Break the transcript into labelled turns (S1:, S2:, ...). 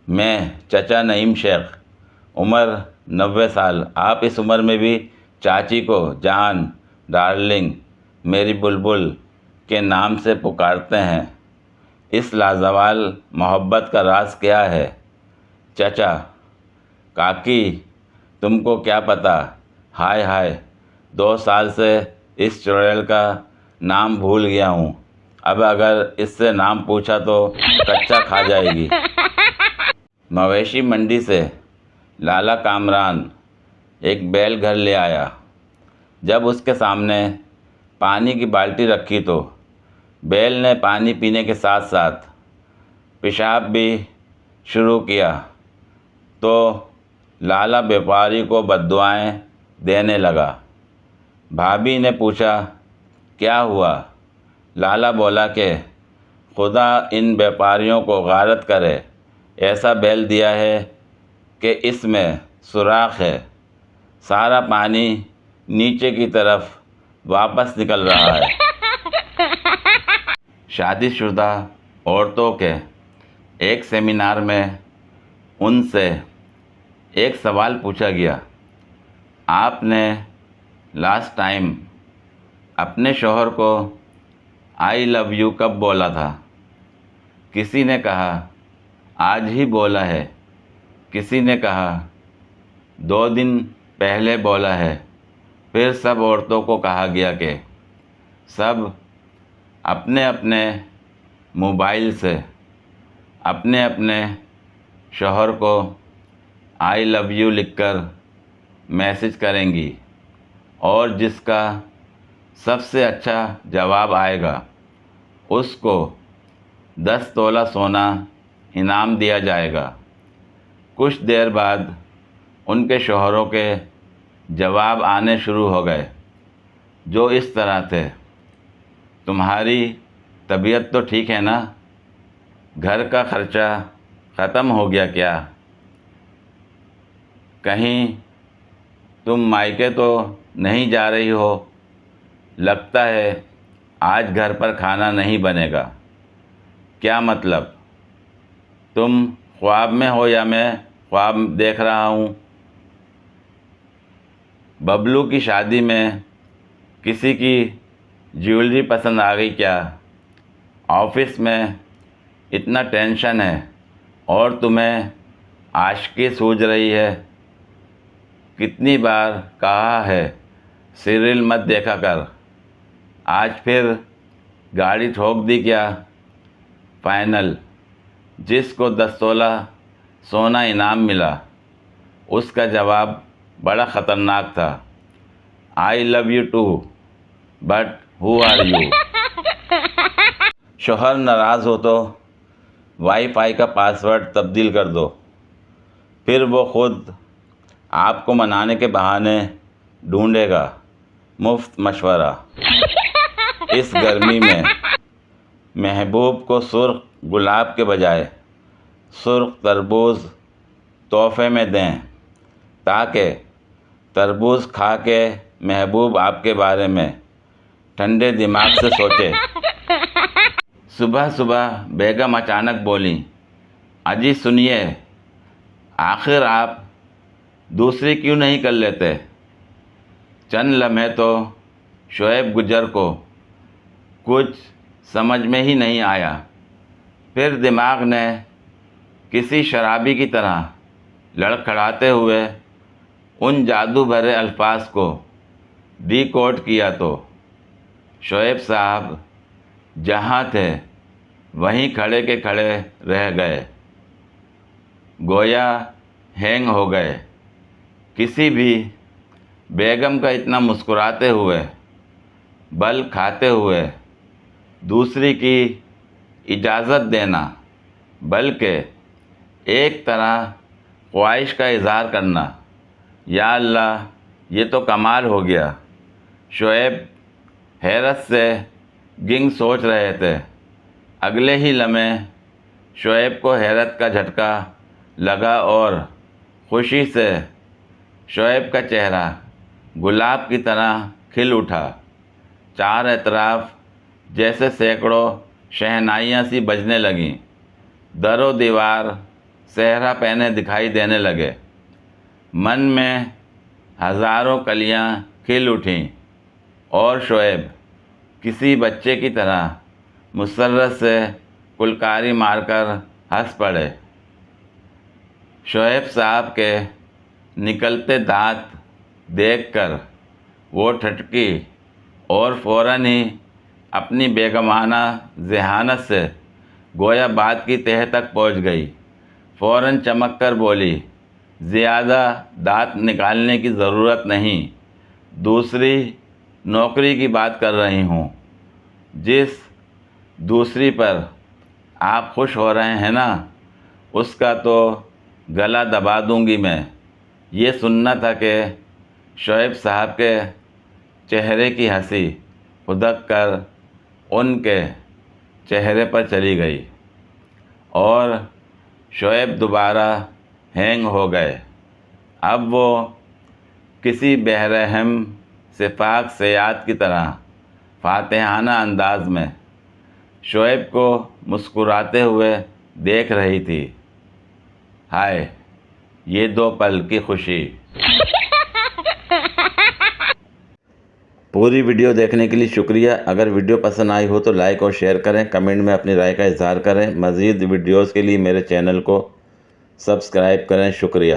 S1: میں چچا نعیم شیخ، عمر 90 سال۔ آپ اس عمر میں بھی چاچی کو جان، ڈارلنگ، میری بلبل کے نام سے پکارتے ہیں۔ اس لازوال محبت کا راز کیا ہے؟ چچا: کاکی، تم کو کیا پتہ، ہائے ہائے، 2 سال سے اس چڑیل کا نام بھول گیا ہوں، اب اگر اس سے نام پوچھا تو کچا کھا جائے گی۔ مویشی منڈی سے لالا کامران ایک بیل گھر لے آیا۔ جب اس کے سامنے پانی کی بالٹی رکھی تو بیل نے پانی پینے کے ساتھ ساتھ پیشاب بھی شروع کیا تو لالا بیپاری کو بددعائیں دینے لگا۔ بھابھی نے پوچھا، کیا ہوا؟ لالا بولا کہ خدا ان بیپاریوں کو غارت کرے، ایسا بیل دیا ہے کہ اس میں سوراخ ہے، سارا پانی نیچے کی طرف واپس نکل رہا ہے۔ شادی شدہ عورتوں کے ایک سیمینار میں ان سے ایک سوال پوچھا گیا، آپ نے لاسٹ ٹائم اپنے شوہر کو آئی لو یو کب بولا تھا؟ کسی نے کہا آج ہی بولا ہے، کسی نے کہا 2 دن پہلے بولا ہے۔ پھر سب عورتوں کو کہا گیا کہ سب اپنے اپنے موبائل سے اپنے اپنے شوہر کو آئی لو یو لکھ کر میسج کریں گی، اور جس کا سب سے اچھا جواب آئے گا اس کو 10 تولہ سونا انعام دیا جائے گا۔ کچھ دیر بعد ان کے شوہروں کے جواب آنے شروع ہو گئے، جو اس طرح تھے: تمہاری طبیعت تو ٹھیک ہے نا؟ گھر کا خرچہ ختم ہو گیا کیا؟ کہیں تم مائکے تو نہیں جا رہی ہو؟ لگتا ہے آج گھر پر کھانا نہیں بنے گا۔ کیا مطلب؟ تم خواب میں ہو یا میں خواب دیکھ رہا ہوں؟ ببلو کی شادی میں کسی کی جیولری پسند آ گئی کیا؟ آفس میں اتنا ٹینشن ہے اور تمہیں عاشقی سوجھ رہی ہے۔ کتنی بار کہا ہے سیریل مت دیکھا کر، آج پھر گاڑی ٹھوک دی کیا؟ فائنل: جس کو 10 تولہ سونا انعام ملا اس کا جواب بڑا خطرناک تھا: I love you too, but who are you? شوہر ناراض ہو تو وائی فائی کا پاسورڈ تبدیل کر دو، پھر وہ خود آپ کو منانے کے بہانے ڈھونڈے گا۔ مفت مشورہ: اس گرمی میں محبوب کو سرخ گلاب کے بجائے سرخ تربوز تحفے میں دیں تاکہ تربوز کھا کے محبوب آپ کے بارے میں ٹھنڈے دماغ سے سوچے۔ صبح صبح بیگم اچانک بولیں، اجی سنیے، آخر آپ دوسری کیوں نہیں کر لیتے؟ چند لمحے تو شعیب گجر کو کچھ سمجھ میں ہی نہیں آیا، پھر دماغ نے کسی شرابی کی طرح لڑکھڑاتے ہوئے ان جادو بھرے الفاظ کو ڈی کوڈ کیا تو شعیب صاحب جہاں تھے وہیں کھڑے کے کھڑے رہ گئے، گویا ہینگ ہو گئے۔ کسی بھی بیگم کا اتنا مسکراتے ہوئے، بل کھاتے ہوئے دوسری کی اجازت دینا، بلکہ ایک طرح خواہش کا اظہار کرنا، یا اللہ یہ تو کمال ہو گیا۔ شعیب حیرت سے گنگ سوچ رہے تھے، اگلے ہی لمحے شعیب کو حیرت کا جھٹکا لگا اور خوشی سے شعیب کا چہرہ گلاب کی طرح کھل اٹھا۔ چار اطراف جیسے سینکڑوں شہنائیاں سی بجنے لگیں، در و دیوار صحرا پہنے دکھائی دینے لگے۔ من میں ہزاروں کلیاں کھل اٹھیں اور شعیب کسی بچے کی طرح مسرت سے کلکاری مار کر ہنس پڑے۔ شعیب صاحب کے نکلتے دانت دیکھ کر وہ ٹھٹکی اور فوراً ہی اپنی بیگمانہ ذہانت سے گویا بات کی تہہ تک پہنچ گئی۔ فوراً چمک کر بولی، زیادہ دانت نکالنے کی ضرورت نہیں، دوسری نوکری کی بات کر رہی ہوں۔ جس دوسری پر آپ خوش ہو رہے ہیں نا، اس کا تو گلا دبا دوں گی میں۔ یہ سننا تھا کہ شعیب صاحب کے چہرے کی ہنسی ادھک کر ان کے چہرے پر چلی گئی اور شعیب دوبارہ ہینگ ہو گئے۔ اب وہ کسی بہرحم سفاق صیاد کی طرح فاتحانہ انداز میں شعیب کو مسکراتے ہوئے دیکھ رہی تھی۔ ہائے، یہ دو پل کی خوشی۔ پوری ویڈیو دیکھنے کے لیے شکریہ۔ اگر ویڈیو پسند آئی ہو تو لائک اور شیئر کریں، کمنٹ میں اپنی رائے کا اظہار کریں۔ مزید ویڈیوز کے لیے میرے چینل کو سبسکرائب کریں۔ شکریہ۔